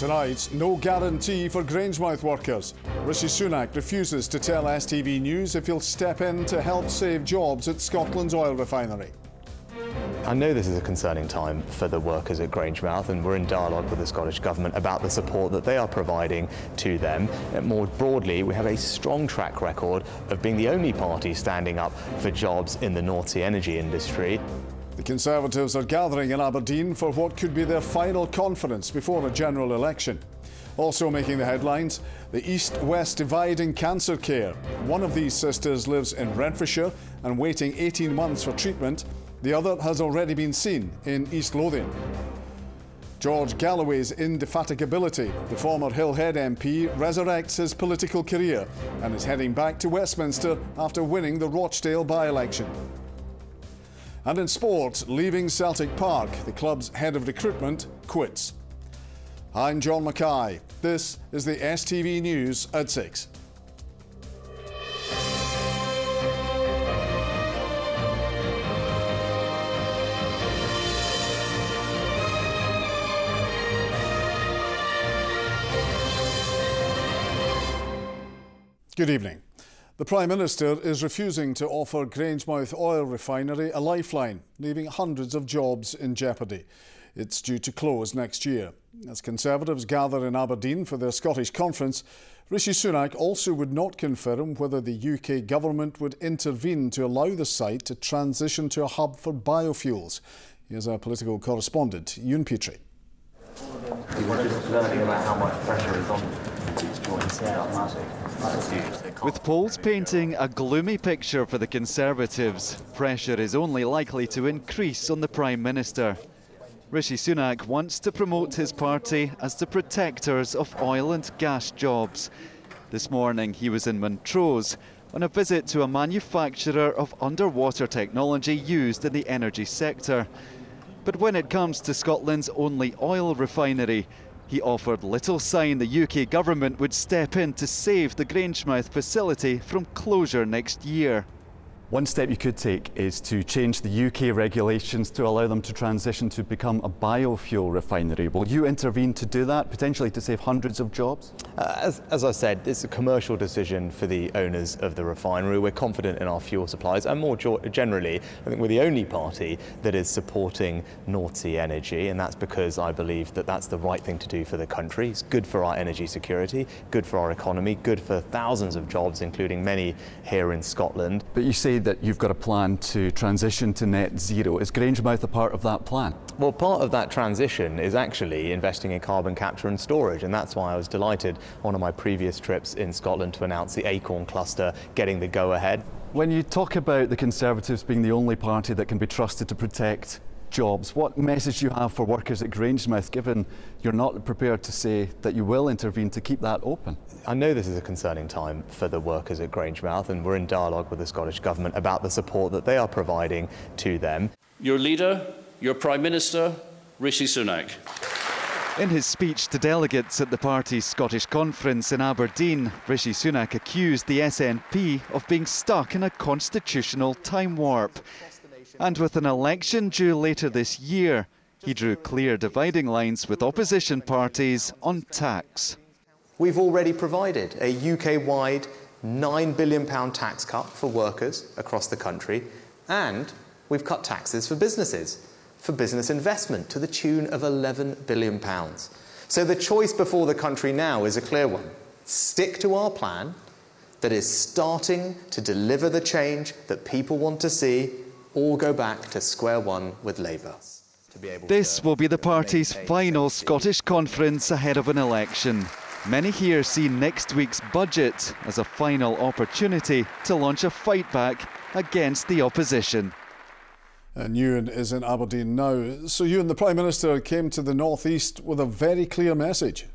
Tonight, no guarantee for Grangemouth workers. Rishi Sunak refuses to tell STV News if he'll step in to help save jobs at Scotland's oil refinery. I know this is a concerning time for the workers at Grangemouth, and we're in dialogue with the Scottish Government about the support that they are providing to them. More broadly, we have a strong track record of being the only party standing up for jobs in the North Sea energy industry. The Conservatives are gathering in Aberdeen for what could be their final conference before a general election. Also making the headlines, the East-West divide in cancer care. One of these sisters lives in Renfrewshire and waiting 18 months for treatment. The other has already been seen in East Lothian. George Galloway's indefatigability. The former Hillhead MP resurrects his political career and is heading back to Westminster after winning the Rochdale by-election. And in sport, leaving Celtic Park, the club's head of recruitment quits. I'm John Mackay. This is the STV News at 6. Good evening. The Prime Minister is refusing to offer Grangemouth oil refinery a lifeline, leaving hundreds of jobs in jeopardy. It's due to close next year. As Conservatives gather in Aberdeen for their Scottish conference, Rishi Sunak also would not confirm whether the UK government would intervene to allow the site to transition to a hub for biofuels. Here's our political correspondent, Ewan Petrie. We're just learning about how much pressure is on these joints. With polls painting a gloomy picture for the Conservatives, pressure is only likely to increase on the Prime Minister. Rishi Sunak wants to promote his party as the protectors of oil and gas jobs. This morning he was in Montrose on a visit to a manufacturer of underwater technology used in the energy sector. But when it comes to Scotland's only oil refinery, he offered little sign the UK government would step in to save the Grangemouth facility from closure next year. One step you could take is to change the UK regulations to allow them to transition to become a biofuel refinery. Will you intervene to do that, potentially to save hundreds of jobs? As I said, it's a commercial decision for the owners of the refinery. We're confident in our fuel supplies, and more generally, I think we're the only party that is supporting North Sea energy, and that's because I believe that that's the right thing to do for the country. It's good for our energy security, good for our economy, good for thousands of jobs, including many here in Scotland. But you say that you've got a plan to transition to net zero. Is Grangemouth a part of that plan? Well, part of that transition is actually investing in carbon capture and storage, and that's why I was delighted on one of my previous trips in Scotland to announce the Acorn cluster getting the go-ahead. When you talk about the Conservatives being the only party that can be trusted to protect jobs, what message do you have for workers at Grangemouth, given you're not prepared to say that you will intervene to keep that open? I know this is a concerning time for the workers at Grangemouth, and we're in dialogue with the Scottish Government about the support that they are providing to them. Your leader, your Prime Minister, Rishi Sunak. In his speech to delegates at the party's Scottish conference in Aberdeen, Rishi Sunak accused the SNP of being stuck in a constitutional time warp. And with an election due later this year, he drew clear dividing lines with opposition parties on tax. We've already provided a UK-wide £9 billion tax cut for workers across the country, and we've cut taxes for business investment to the tune of £11 billion. So the choice before the country now is a clear one. Stick to our plan that is starting to deliver the change that people want to see, or go back to square one with Labour. This will be the party's final Scottish conference ahead of an election. Many here see next week's budget as a final opportunity to launch a fight back against the opposition. And Ewan is in Aberdeen now. So Ewan, the Prime Minister came to the North East with a very clear message.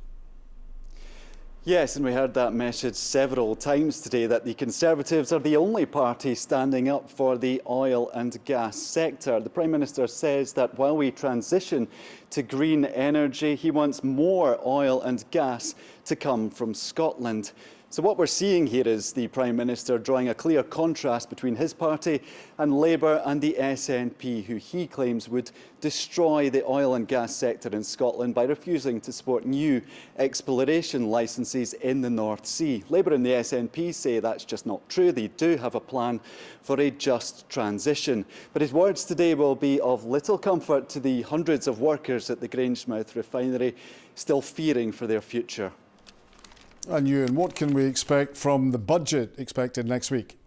Yes, and we heard that message several times today, that the Conservatives are the only party standing up for the oil and gas sector. The Prime Minister says that while we transition to green energy, he wants more oil and gas to come from Scotland. So what we're seeing here is the Prime Minister drawing a clear contrast between his party and Labour and the SNP, who he claims would destroy the oil and gas sector in Scotland by refusing to support new exploration licences in the North Sea. Labour and the SNP say that's just not true. They do have a plan for a just transition. But his words today will be of little comfort to the hundreds of workers at the Grangemouth refinery still fearing for their future. And Ewan, what can we expect from the budget expected next week?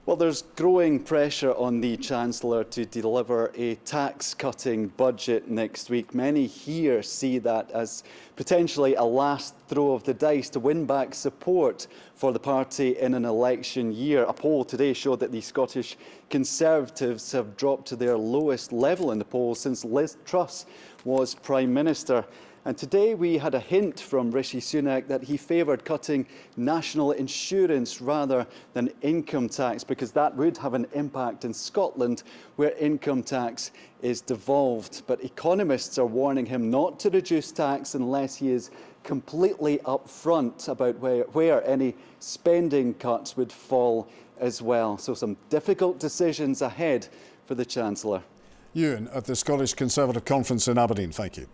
Well, there's growing pressure on the Chancellor to deliver a tax-cutting budget next week. Many here see that as potentially a last throw of the dice to win back support for the party in an election year. A poll today showed that the Scottish Conservatives have dropped to their lowest level in the polls since Liz Truss was Prime Minister. And today we had a hint from Rishi Sunak that he favoured cutting national insurance rather than income tax, because that would have an impact in Scotland where income tax is devolved. But economists are warning him not to reduce tax unless he is completely upfront about where any spending cuts would fall as well. So some difficult decisions ahead for the Chancellor. Ewan at the Scottish Conservative Conference in Aberdeen. Thank you.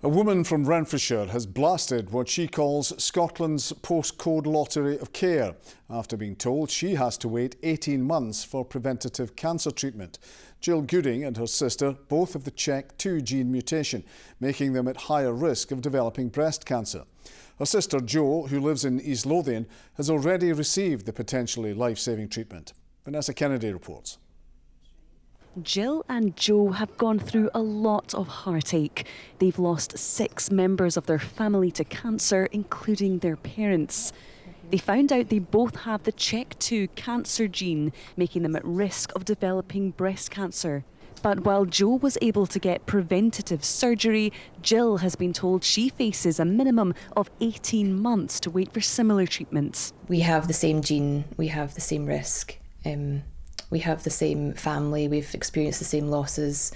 A woman from Renfrewshire has blasted what she calls Scotland's postcode lottery of care after being told she has to wait 18 months for preventative cancer treatment. Jill Gooding and her sister both have the CHEK2 gene mutation, making them at higher risk of developing breast cancer. Her sister Jo, who lives in East Lothian, has already received the potentially life-saving treatment. Vanessa Kennedy reports. Jill and Jo have gone through a lot of heartache. They've lost 6 members of their family to cancer, including their parents. They found out they both have the CHEK2 cancer gene, making them at risk of developing breast cancer. But while Jo was able to get preventative surgery, Jill has been told she faces a minimum of 18 months to wait for similar treatments. We have the same gene, we have the same risk. We have the same family, we've experienced the same losses,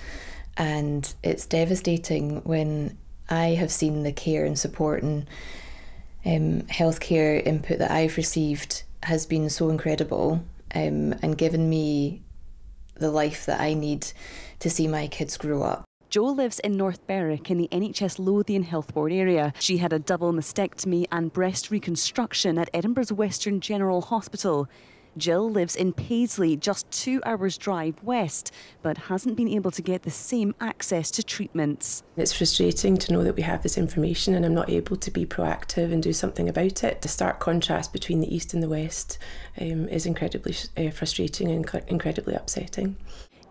and it's devastating when I have seen the care and support and healthcare input that I've received has been so incredible and given me the life that I need to see my kids grow up. Jo lives in North Berwick in the NHS Lothian Health Board area. She had a double mastectomy and breast reconstruction at Edinburgh's Western General Hospital. Jill lives in Paisley, just 2 hours drive west, but hasn't been able to get the same access to treatments. It's frustrating to know that we have this information and I'm not able to be proactive and do something about it. The stark contrast between the East and the West is incredibly frustrating and incredibly upsetting.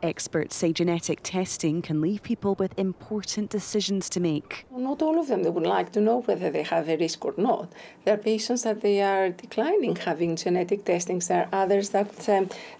Experts say genetic testing can leave people with important decisions to make. Not all of them, they would like to know whether they have a risk or not. There are patients that they are declining having genetic testing. There are others that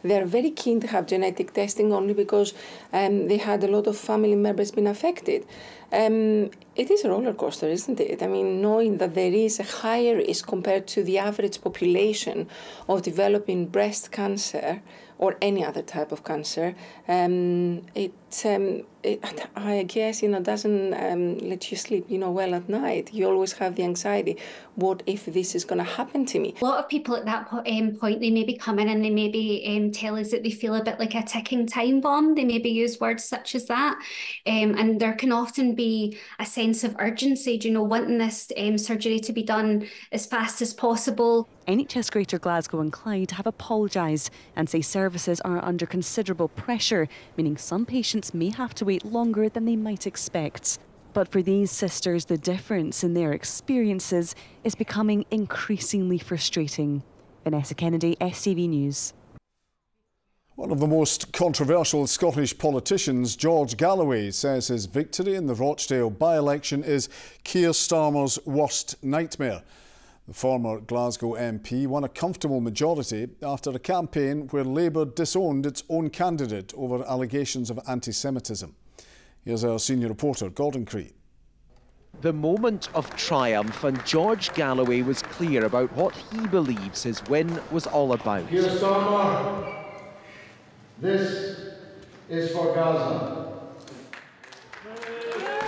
they are very keen to have genetic testing only because they had a lot of family members been affected. It is a roller coaster, isn't it? I mean, knowing that there is a higher risk compared to the average population of developing breast cancer or any other type of cancer, I guess, doesn't let you sleep, well at night. You always have the anxiety. What if this is going to happen to me? A lot of people at that point, they maybe come in and they maybe tell us that they feel a bit like a ticking time bomb. They maybe use words such as that. And there can often be a sense of urgency, wanting this surgery to be done as fast as possible. NHS Greater Glasgow and Clyde have apologised and say services are under considerable pressure, meaning some patients may have to wait longer than they might expect. But for these sisters, the difference in their experiences is becoming increasingly frustrating. Vanessa Kennedy, STV News. One of the most controversial Scottish politicians, George Galloway, says his victory in the Rochdale by-election is Keir Starmer's worst nightmare. The former Glasgow MP won a comfortable majority after a campaign where Labour disowned its own candidate over allegations of anti-Semitism. Here's our senior reporter, Gordon Cree. The moment of triumph, and George Galloway was clear about what he believes his win was all about. Keir Starmer, this is for Gaza.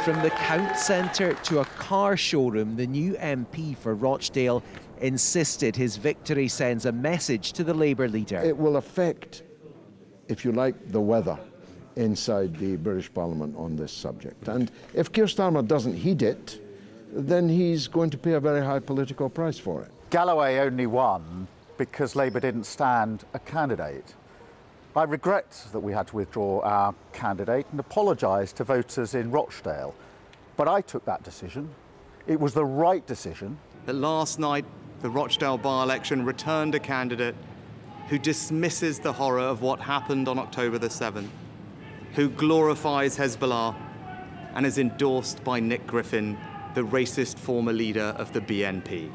From the Count Centre to a car showroom, the new MP for Rochdale insisted his victory sends a message to the Labour leader. It will affect, if you like, the weather inside the British Parliament on this subject. And if Keir Starmer doesn't heed it, then he's going to pay a very high political price for it. Galloway only won because Labour didn't stand a candidate. I regret that we had to withdraw our candidate and apologise to voters in Rochdale. But I took that decision. It was the right decision. But last night, the Rochdale by-election returned a candidate who dismisses the horror of what happened on October the 7th, who glorifies Hezbollah and is endorsed by Nick Griffin, the racist former leader of the BNP.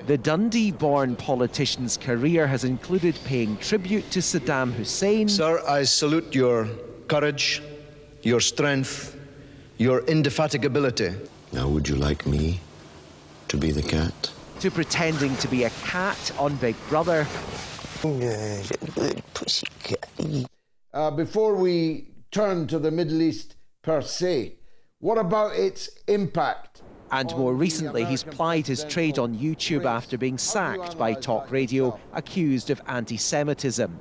The Dundee-born politician's career has included paying tribute to Saddam Hussein. Sir, I salute your courage, your strength, your indefatigability. Now, would you like me to be the cat? To pretending to be a cat on Big Brother. Before we turn to the Middle East per se, what about its impact? And more recently, he's plied his trade on YouTube after being sacked by talk radio, accused of anti-Semitism.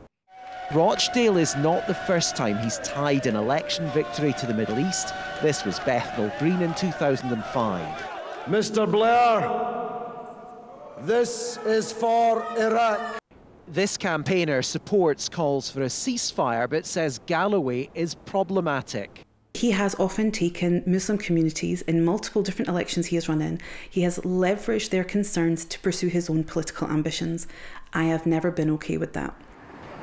Rochdale is not the first time he's tied an election victory to the Middle East. This was Bethnal Green in 2005. Mr. Blair, this is for Iraq. This campaigner supports calls for a ceasefire, but says Galloway is problematic. He has often taken Muslim communities in multiple different elections he has run in. He has leveraged their concerns to pursue his own political ambitions. I have never been okay with that.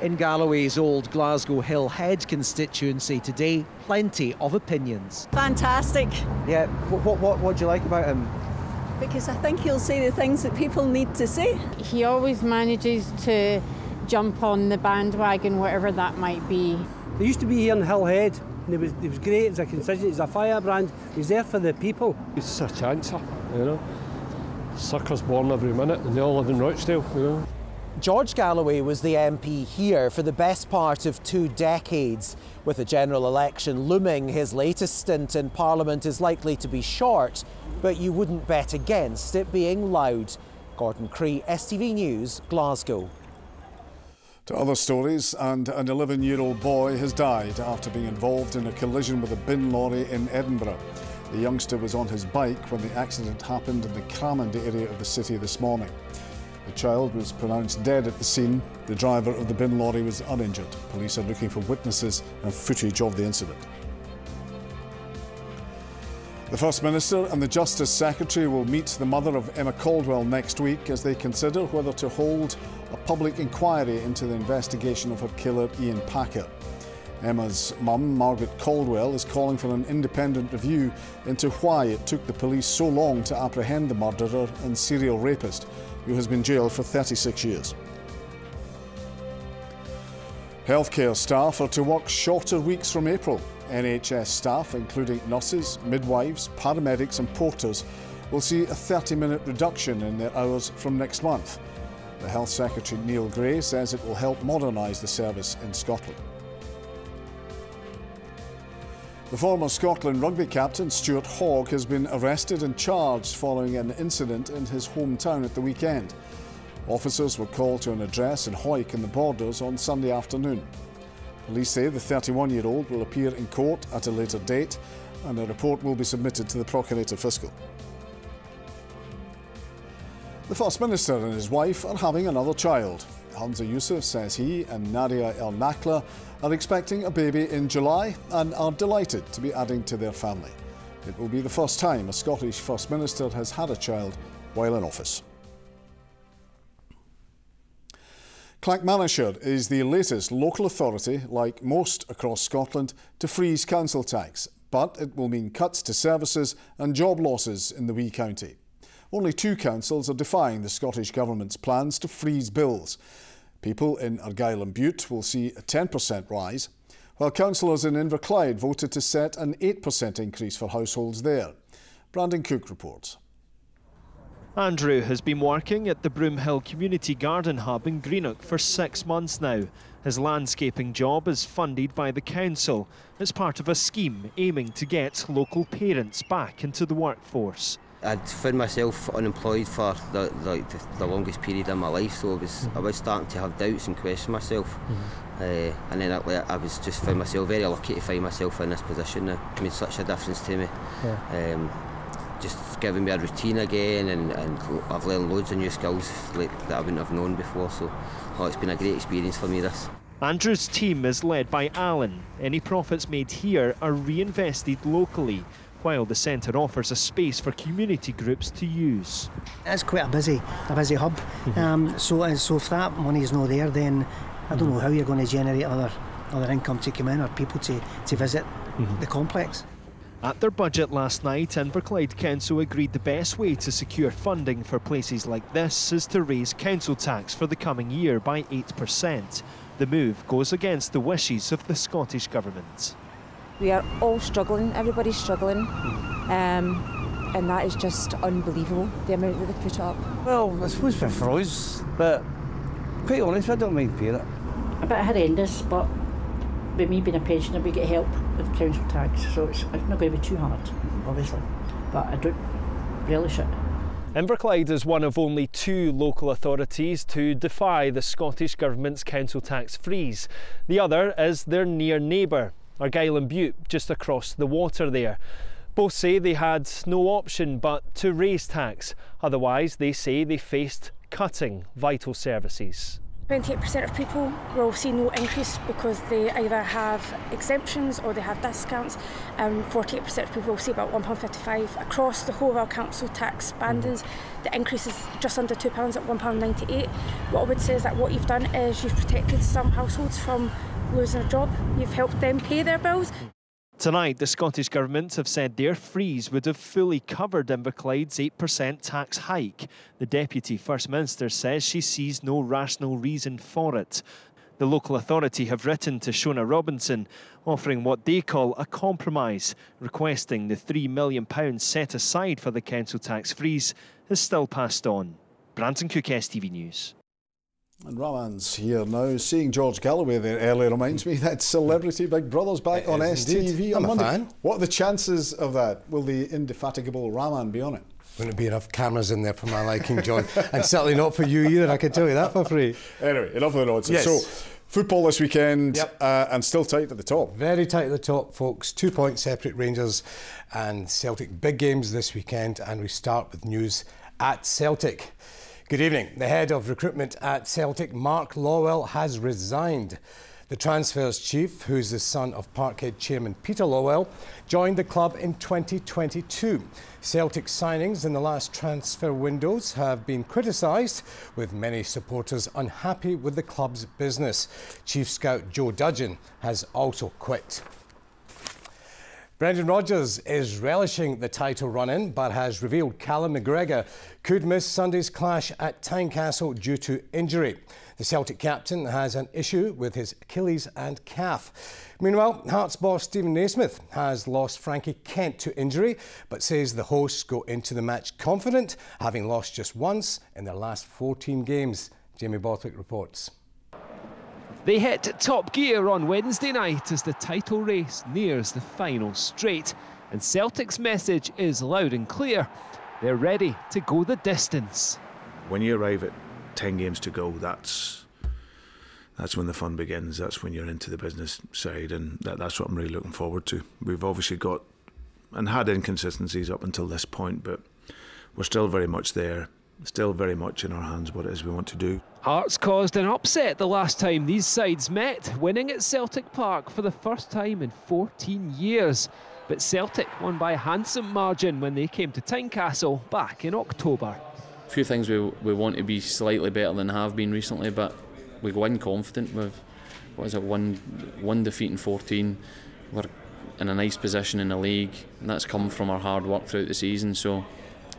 In Galloway's old Glasgow Hill Head constituency today, plenty of opinions. Fantastic. Yeah, what do you like about him? Because I think he'll say the things that people need to say. He always manages to jump on the bandwagon, whatever that might be. He used to be here in Hill Head. And he was great as a constituent, he's a firebrand, he's there for the people. He's just a chancer, you know. Suckers born every minute and they all live in Rochdale, you know. George Galloway was the MP here for the best part of 2 decades. With a general election looming, his latest stint in Parliament is likely to be short, but you wouldn't bet against it being loud. Gordon Cree, STV News, Glasgow. To other stories, and an 11-year-old boy has died after being involved in a collision with a bin lorry in Edinburgh. The youngster was on his bike when the accident happened in the Cramond area of the city this morning. The child was pronounced dead at the scene. The driver of the bin lorry was uninjured. Police are looking for witnesses and footage of the incident. The First Minister and the Justice Secretary will meet the mother of Emma Caldwell next week as they consider whether to hold a public inquiry into the investigation of her killer, Ian Packer. Emma's mum, Margaret Caldwell, is calling for an independent review into why it took the police so long to apprehend the murderer and serial rapist, who has been jailed for 36 years. Healthcare staff are to work shorter weeks from April. NHS staff, including nurses, midwives, paramedics and porters, will see a 30-minute reduction in their hours from next month. The Health Secretary Neil Gray says it will help modernise the service in Scotland. The former Scotland rugby captain Stuart Hogg has been arrested and charged following an incident in his hometown at the weekend. Officers were called to an address in Hawick in the Borders on Sunday afternoon. Police say the 31-year-old will appear in court at a later date and a report will be submitted to the Procurator Fiscal. The First Minister and his wife are having another child. Hamza Yusuf says he and Nadia El Nakla are expecting a baby in July and are delighted to be adding to their family. It will be the first time a Scottish First Minister has had a child while in office. Clackmannanshire is the latest local authority, like most across Scotland, to freeze council tax, but it will mean cuts to services and job losses in the wee county. Only 2 councils are defying the Scottish Government's plans to freeze bills. People in Argyll and Bute will see a 10% rise, while councillors in Inverclyde voted to set an 8% increase for households there. Brandon Cook reports. Andrew has been working at the Broomhill Community Garden Hub in Greenock for 6 months now. His landscaping job is funded by the council as part of a scheme aiming to get local parents back into the workforce. I'd found myself unemployed for the longest period of my life, so I was starting to have doubts and question myself. And then I was just found myself very lucky to find myself in this position. It made such a difference to me. Just giving me a routine again, and I've learned loads of new skills that I wouldn't have known before, so it's been a great experience for me, this. Andrew's team is led by Alan. Any profits made here are reinvested locally, while the centre offers a space for community groups to use. It's quite a busy hub, so if that money is not there, then I don't know how you're going to generate other income to come in or people to visit the complex. At their budget last night, Inverclyde Council agreed the best way to secure funding for places like this is to raise council tax for the coming year by 8%. The move goes against the wishes of the Scottish Government. We are all struggling, everybody's struggling, and that is just unbelievable, the amount that they put up. Well, I suppose for us, but quite honest, I don't mind paying it. A bit horrendous, but with me being a pensioner, we get help with council tax, so it's not going to be too hard, obviously, but I don't relish it. Inverclyde is one of only 2 local authorities to defy the Scottish Government's council tax freeze. The other is their near neighbour, Argyll and Bute, just across the water there. Both say they had no option but to raise tax, otherwise they say they faced cutting vital services. 28% of people will see no increase because they either have exemptions or they have discounts. 48% of people will see about £1.55. Across the whole of our council tax bandings, the increase is just under £2 at £1.98. What I would say is that what you've done is you've protected some households from losing a job. You've helped them pay their bills. Tonight, the Scottish Government have said their freeze would have fully covered Inverclyde's 8% tax hike. The Deputy First Minister says she sees no rational reason for it. The local authority have written to Shona Robinson, offering what they call a compromise, requesting the £3 million set aside for the council tax freeze is still passed on. Branton Cook, STV News. And Raman's here now. Seeing George Galloway there earlier reminds me that Celebrity Big Brother's back on STV. I'm a fan. What are the chances of that? Will the indefatigable Raman be on it? Wouldn't be enough cameras in there for my liking, John. And certainly not for you either, I can tell you that for free. Anyway, enough of the nonsense. Yes. So, football this weekend, and still tight at the top. Very tight at the top, folks. 2 points separate Rangers and Celtic. Big games this weekend, and we start with news at Celtic. Good evening. The head of recruitment at Celtic, Mark Lawwell, has resigned. The transfers chief, who's the son of Parkhead chairman Peter Lawwell, joined the club in 2022. Celtic signings in the last transfer windows have been criticised, with many supporters unhappy with the club's business. Chief scout Joe Dudgeon has also quit. Brendan Rodgers is relishing the title run-in, but has revealed Callum McGregor could miss Sunday's clash at Tynecastle due to injury. The Celtic captain has an issue with his Achilles and calf. Meanwhile, Hearts boss Stephen Naismith has lost Frankie Kent to injury, but says the hosts go into the match confident, having lost just once in their last 14 games. Jamie Borthwick reports. They hit top gear on Wednesday night as the title race nears the final straight. And Celtic's message is loud and clear. They're ready to go the distance. When you arrive at 10 games to go, that's when the fun begins. That's when you're into the business side, and that's what I'm really looking forward to. We've obviously got and had inconsistencies up until this point, but we're still very much there. Still very much in our hands what it is we want to do. Hearts caused an upset the last time these sides met, winning at Celtic Park for the first time in 14 years. But Celtic won by a handsome margin when they came to Tynecastle back in October. A few things we want to be slightly better than have been recently, but we go in confident with, one defeat in 14. We're in a nice position in the league, and that's come from our hard work throughout the season, so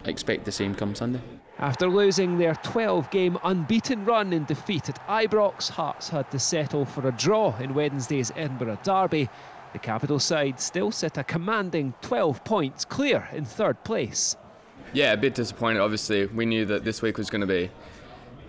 I expect the same come Sunday. After losing their 12-game unbeaten run in defeat at Ibrox, Hearts had to settle for a draw in Wednesday's Edinburgh derby. The capital side still sit a commanding 12 points clear in third place. Yeah, a bit disappointed. Obviously, we knew that this week was going to be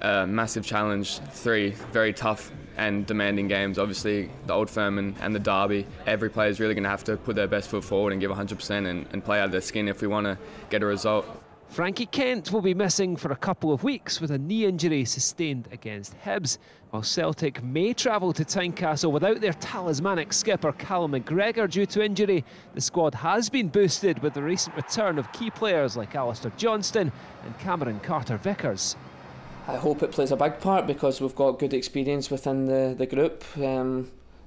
a massive challenge. 3 very tough and demanding games. Obviously, the Old Firm and the Derby. Every player is really going to have to put their best foot forward and give 100% and play out of their skin if we want to get a result. Frankie Kent will be missing for a couple of weeks with a knee injury sustained against Hibs, while Celtic may travel to Tynecastle without their talismanic skipper Callum McGregor due to injury. The squad has been boosted with the recent return of key players like Alistair Johnston and Cameron Carter-Vickers. I hope it plays a big part because we've got good experience within the group.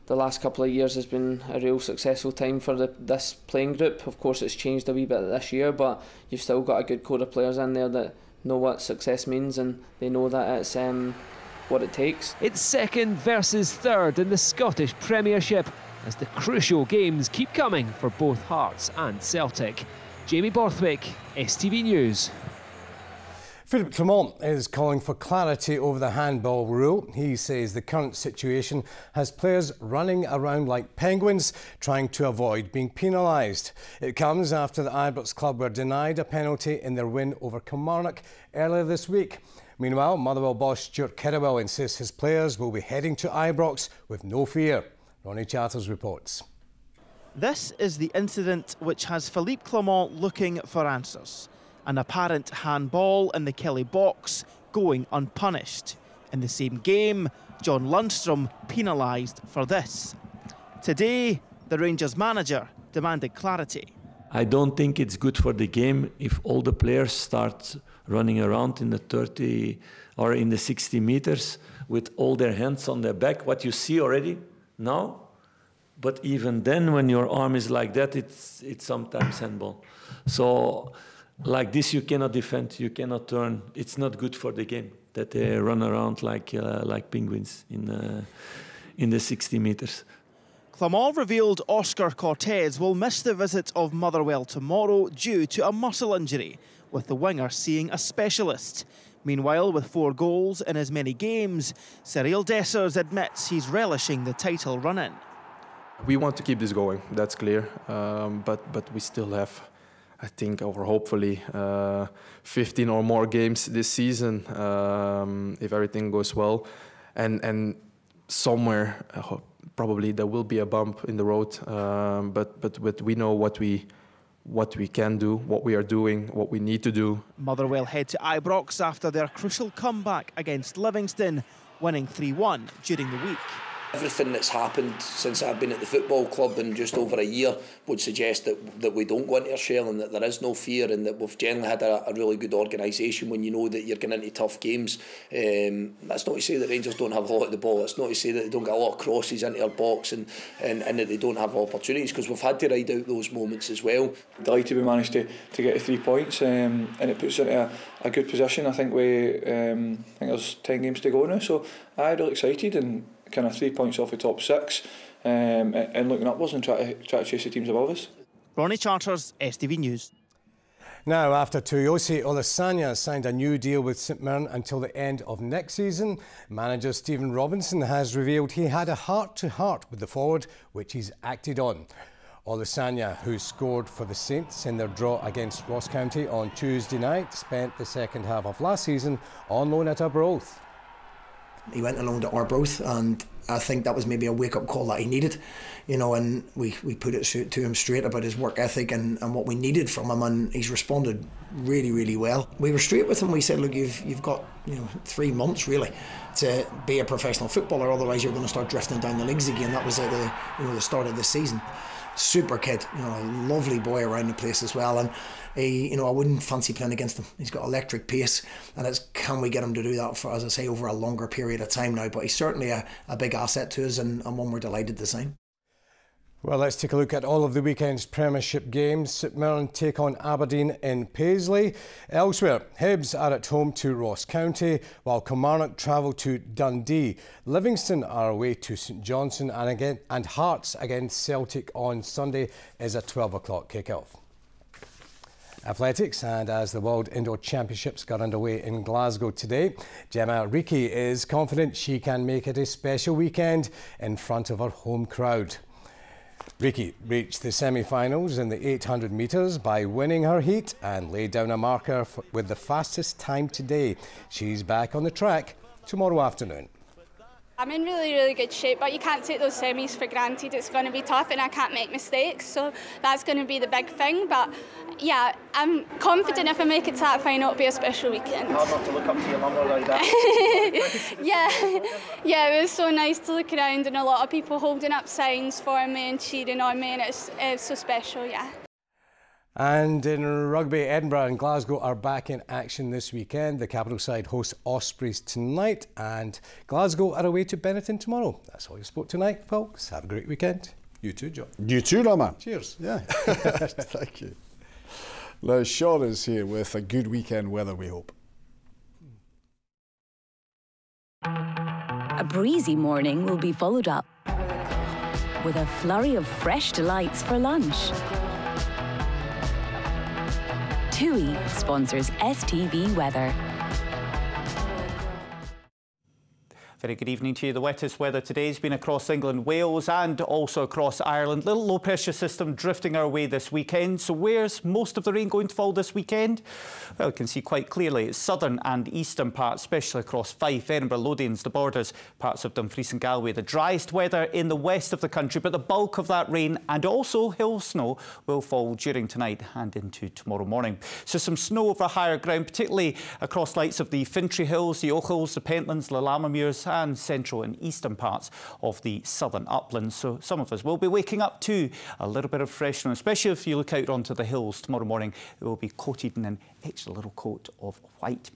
The last couple of years has been a real successful time for this playing group. Of course, it's changed a wee bit this year, but you've still got a good core of players in there that know what success means and they know that it's what it takes. It's second versus third in the Scottish Premiership as the crucial games keep coming for both Hearts and Celtic. Jamie Borthwick, STV News. Philippe Clement is calling for clarity over the handball rule. He says the current situation has players running around like penguins trying to avoid being penalised. It comes after the Ibrox club were denied a penalty in their win over Kilmarnock earlier this week. Meanwhile, Motherwell boss Stuart Kettlewell insists his players will be heading to Ibrox with no fear. Ronnie Charters reports. This is the incident which has Philippe Clement looking for answers. An apparent handball in the Kelly box going unpunished. In the same game, John Lundstrom penalised for this. Today, the Rangers manager demanded clarity. I don't think it's good for the game if all the players start running around in the 30 or in the 60 meters with all their hands on their back, what you see already now. But even then, when your arm is like that, it's sometimes handball. So like this, you cannot defend, you cannot turn. It's not good for the game that they run around like penguins in the 60 meters. Clement revealed Oscar Cortez will miss the visit of Motherwell tomorrow due to a muscle injury, with the winger seeing a specialist. Meanwhile, with 4 goals in as many games, Cyril Dessers admits he's relishing the title run-in. We want to keep this going, that's clear, but we still have, I think, or hopefully 15 or more games this season, if everything goes well. And somewhere, probably there will be a bump in the road, but we know what we can do, what we are doing, what we need to do. Motherwell head to Ibrox after their crucial comeback against Livingston, winning 3-1 during the week. Everything that's happened since I've been at the football club in just over a year would suggest that we don't go into our shell and that there is no fear and that we've generally had a really good organisation when you know that you're getting into tough games. That's not to say that Rangers don't have a lot of the ball. That's not to say that they don't get a lot of crosses into our box and that they don't have opportunities, because we've had to ride out those moments as well. Delighted we managed to get 3 points and it puts us into a good position. I think there's 10 games to go now, so I'm really excited and kind of 3 points off the top 6 and looking upwards and try to chase the teams above us. Ronnie Charters, STV News. Now, after Toyosi Olasanya signed a new deal with St Mirren until the end of next season, manager Stephen Robinson has revealed he had a heart-to-heart with the forward, which he's acted on. Olasanya, who scored for the Saints in their draw against Ross County on Tuesday night, spent the second half of last season on loan at Arbroath. He went along to Arbroath, and I think that was maybe a wake-up call that he needed, you know, and we put it to him straight about his work ethic and what we needed from him, and he's responded really, really well. We were straight with him. We said, look, you've got 3 months really to be a professional footballer, otherwise you're going to start drifting down the leagues again. That was at the start of the season. Super kid, a lovely boy around the place as well, and I wouldn't fancy playing against him. He's got electric pace, and it's can we get him to do that for, as I say, over a longer period of time now. But he's certainly a big asset to us, and one we're delighted to sign. Well, let's take a look at all of the weekend's Premiership games. St Mirren take on Aberdeen in Paisley. Elsewhere, Hibs are at home to Ross County, while Kilmarnock travel to Dundee. Livingston are away to St Johnstone, and Hearts against Celtic on Sunday is a 12 o'clock kick-off. Athletics, and as the World Indoor Championships got underway in Glasgow today, Gemma Ricci is confident she can make it a special weekend in front of her home crowd. Ricky reached the semi-finals in the 800 metres by winning her heat and laid down a marker with the fastest time today. She's back on the track tomorrow afternoon. I'm in really good shape, but you can't take those semis for granted. It's going to be tough and I can't make mistakes, so that's going to be the big thing. But yeah, I'm confident if I make it to that final, it'll be a special weekend. Hard not to look up to your mum like that. yeah, it was so nice to look around and a lot of people holding up signs for me and cheering on me, and it's so special, yeah. And in rugby, Edinburgh and Glasgow are back in action this weekend. The capital side hosts Ospreys tonight and Glasgow are away to Benetton tomorrow. That's all your sport tonight, folks. Have a great weekend. You too, John. You too, Rama. Cheers. Yeah. Thank you. Now, Sean is here with a good weekend weather, we hope. A breezy morning will be followed up with a flurry of fresh delights for lunch. TUI sponsors STV weather. Very good evening to you. The wettest weather today has been across England, Wales and also across Ireland. Little low pressure system drifting our way this weekend. So where's most of the rain going to fall this weekend? Well, you can see quite clearly it's southern and eastern parts, especially across Fife, Edinburgh, Lothians, the borders, parts of Dumfries and Galway. The driest weather in the west of the country, but the bulk of that rain and also hill snow will fall during tonight and into tomorrow morning. So some snow over higher ground, particularly across lights of the Fintry Hills, the Ochils, the Pentlands, the Lammermuirs and central and eastern parts of the southern uplands. So some of us will be waking up to a little bit of fresh snow, especially if you look out onto the hills tomorrow morning. It will be coated in an extra little coat of white.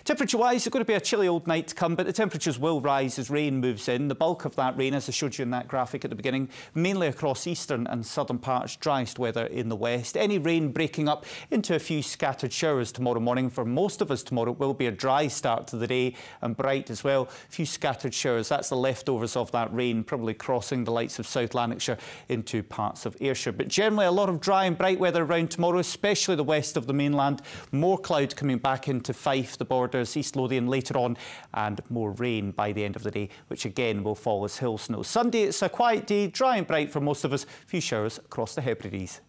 Temperature-wise, it's going to be a chilly old night to come, but the temperatures will rise as rain moves in. The bulk of that rain, as I showed you in that graphic at the beginning, mainly across eastern and southern parts, driest weather in the west. Any rain breaking up into a few scattered showers tomorrow morning. For most of us tomorrow, it will be a dry start to the day and bright as well. A few scattered showers, that's the leftovers of that rain, probably crossing the likes of South Lanarkshire into parts of Ayrshire. But generally a lot of dry and bright weather around tomorrow, especially the west of the mainland. More cloud coming back into Fife, the borders, East Lothian later on, and more rain by the end of the day, which again will fall as hill snow. Sunday, it's a quiet day, dry and bright for most of us. A few showers across the Hebrides.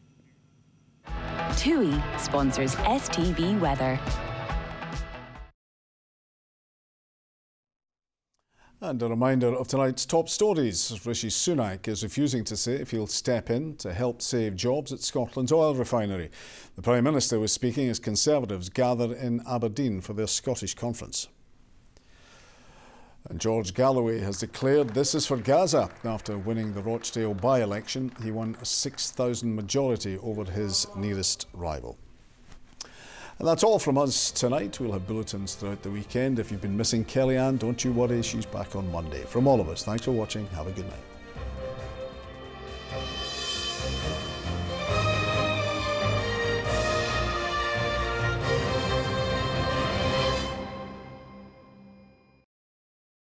TUI sponsors STV weather. And a reminder of tonight's top stories. Rishi Sunak is refusing to say if he'll step in to help save jobs at Scotland's oil refinery. The Prime Minister was speaking as Conservatives gather in Aberdeen for their Scottish conference. And George Galloway has declared this is for Gaza. After winning the Rochdale by-election, he won a 6,000 majority over his nearest rival. And that's all from us tonight. We'll have bulletins throughout the weekend. If you've been missing Kellyanne, don't you worry, she's back on Monday. From all of us, thanks for watching. Have a good night.